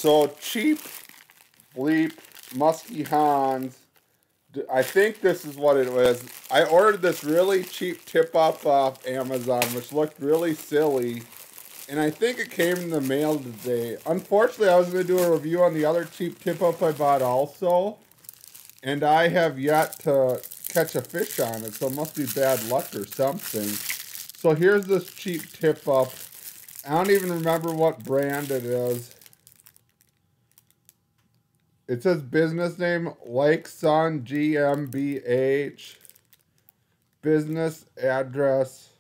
So cheap bleep musky Hans. I think this is what it was. I ordered this really cheap tip up off Amazon, which looked really silly. And I think it came in the mail today. Unfortunately, I was going to do a review on the other cheap tip up I bought also. And I have yet to catch a fish on it, so it must be bad luck or something. So here's this cheap tip up. I don't even remember what brand it is. It says business name Lake Sun GmbH. Business address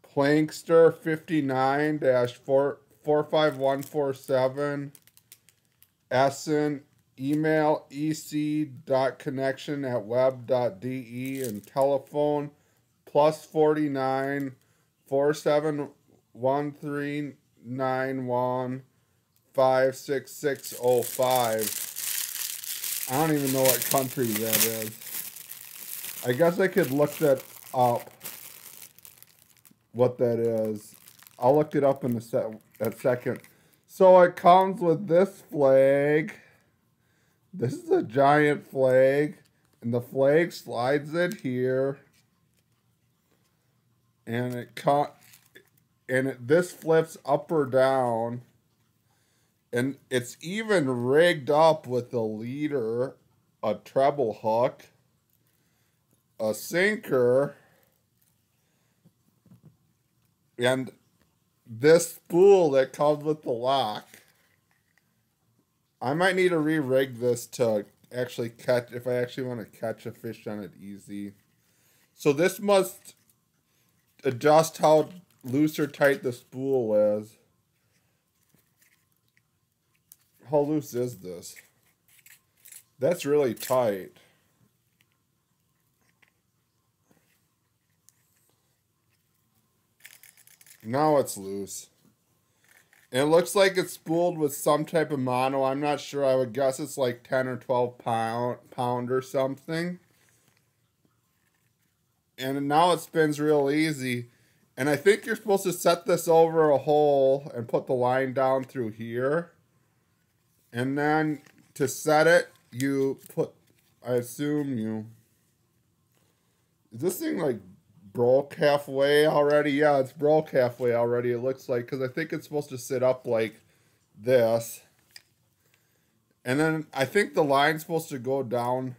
Plankster 59-45147. Essen. Email ec.connection@web.de and telephone +49 471391 56605. I don't even know what country that is. I guess I could look that up, what that is. I'll look it up in a second. So it comes with this flag. This is a giant flag, and the flag slides in here, and this flips up or down, and it's even rigged up with a leader, a treble hook, a sinker, and this spool that comes with the lock. I might need to re-rig this to actually catch, if I actually want to catch a fish on it easy. So this must adjust how loose or tight the spool is. How loose is this? That's really tight. Now it's loose. And it looks like it's spooled with some type of mono. I'm not sure. I would guess it's like 10 or 12 pound or something. And now it spins real easy. And I think you're supposed to set this over a hole and put the line down through here. And then to set it, you put, I assume you... Is this thing like broke halfway already? Yeah, it's broke halfway already, it looks like, because I think it's supposed to sit up like this. And then I think the line's supposed to go down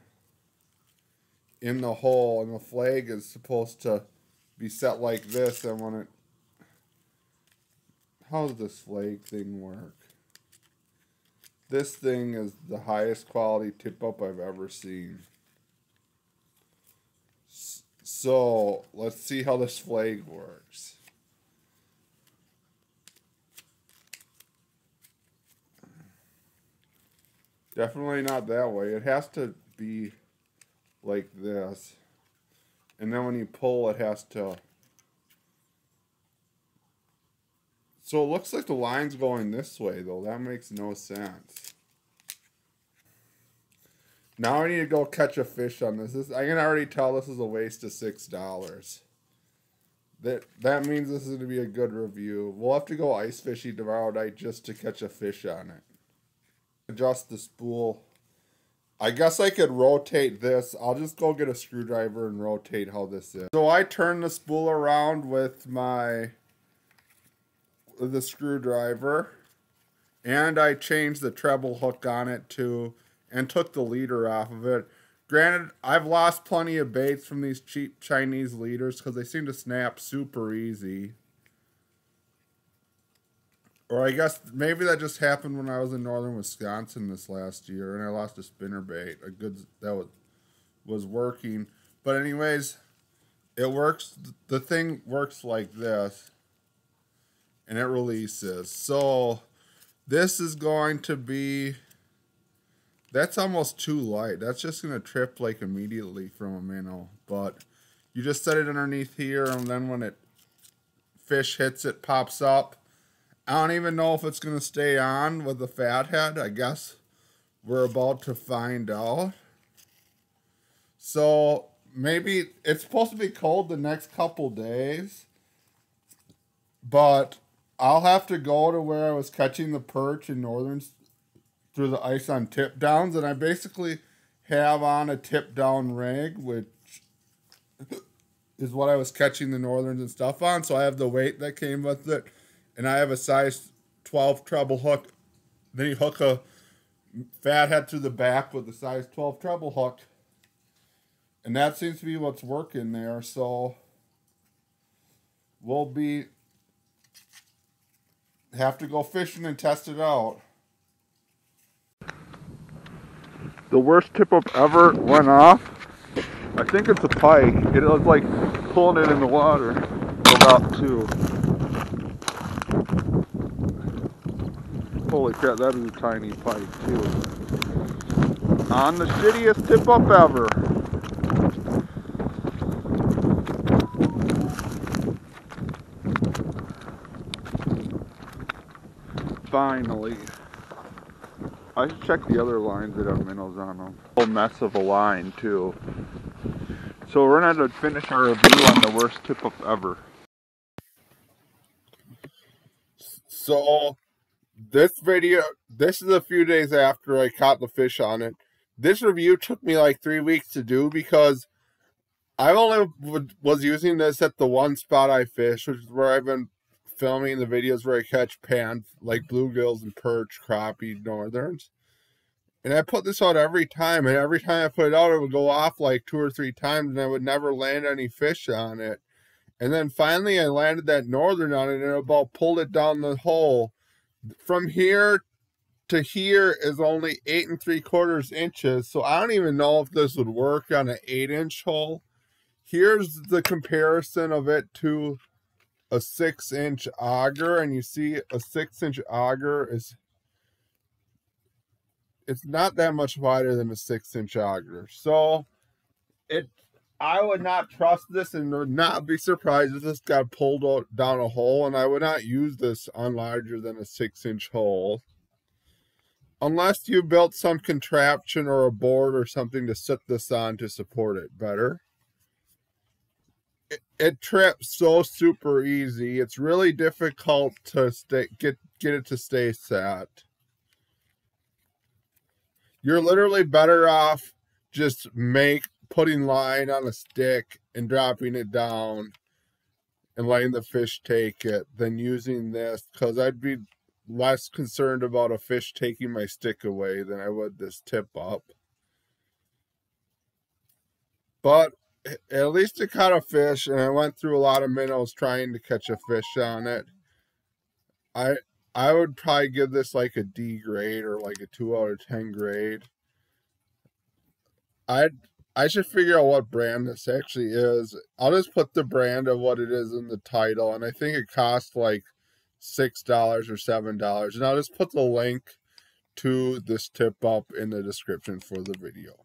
in the hole, and the flag is supposed to be set like this. And when it... How does this flag thing work? This thing is the highest quality tip-up I've ever seen. So, let's see how this flag works. Definitely not that way. It has to be like this. And then when you pull, it has to... So it looks like the line's going this way, though. That makes no sense. Now I need to go catch a fish on this. I can already tell this is a waste of $6. That means this is going to be a good review. We'll have to go ice fishing tomorrow night just to catch a fish on it. Adjust the spool. I guess I could rotate this. I'll just go get a screwdriver and rotate how this is. So I turn the spool around with the screwdriver, and I changed the treble hook on it too, and took the leader off of it. Granted, I've lost plenty of baits from these cheap Chinese leaders because they seem to snap super easy. Or I guess maybe that just happened when I was in northern Wisconsin this last year and I lost a spinnerbait, that was working. But anyways, it works. The thing works like this, and it releases. So this is going to be... That's almost too light. That's just going to trip like immediately from a minnow. But you just set it underneath here, and then when fish hits it, pops up. I don't even know if it's going to stay on with the fathead. I guess we're about to find out. So maybe it's supposed to be cold the next couple days. But I'll have to go to where I was catching the perch in northern through the ice on tip downs, and I basically have on a tip down rig, which is what I was catching the northerns and stuff on. So I have the weight that came with it, and I have a size 12 treble hook. Then you hook a fat head through the back with the size 12 treble hook, and that seems to be what's working there. So we'll have to go fishing and test it out. The worst tip up ever went off. I think it's a pike. It was like pulling it in the water. About 2. Holy crap, that is a tiny pike too. On the shittiest tip up ever. Finally. I should check the other lines that have minnows on them. Whole mess of a line too. So we're gonna finish our review on the worst tip up ever. So this is a few days after I caught the fish on it. This review took me like 3 weeks to do because I only was using this at the one spot I fished, which is where I've been filming the videos where I catch pan, like bluegills and perch, crappie, northerns. And I put this out every time, and every time I put it out, it would go off like 2 or 3 times, and I would never land any fish on it. And then finally I landed that northern on it, and it about pulled it down the hole. From here to here is only 8 3/4 inches, so I don't even know if this would work on an 8-inch hole. Here's the comparison of it to a 6-inch auger, and you see a 6-inch auger it's not that much wider than a 6-inch auger. So I would not trust this and would not be surprised if this got pulled down a hole, and I would not use this on larger than a 6-inch hole. Unless you built some contraption or a board or something to sit this on to support it better. It trips so super easy. It's really difficult to get it to stay set. You're literally better off just putting line on a stick and dropping it down and letting the fish take it than using this, because I'd be less concerned about a fish taking my stick away than I would this tip up. But at least it caught a fish, and I went through a lot of minnows trying to catch a fish on it. I would probably give this like a D grade or like a 2 out of 10 grade. I should figure out what brand this actually is. I'll just put the brand of what it is in the title, and I think it costs like $6 or $7, and I'll just put the link to this tip up in the description for the video.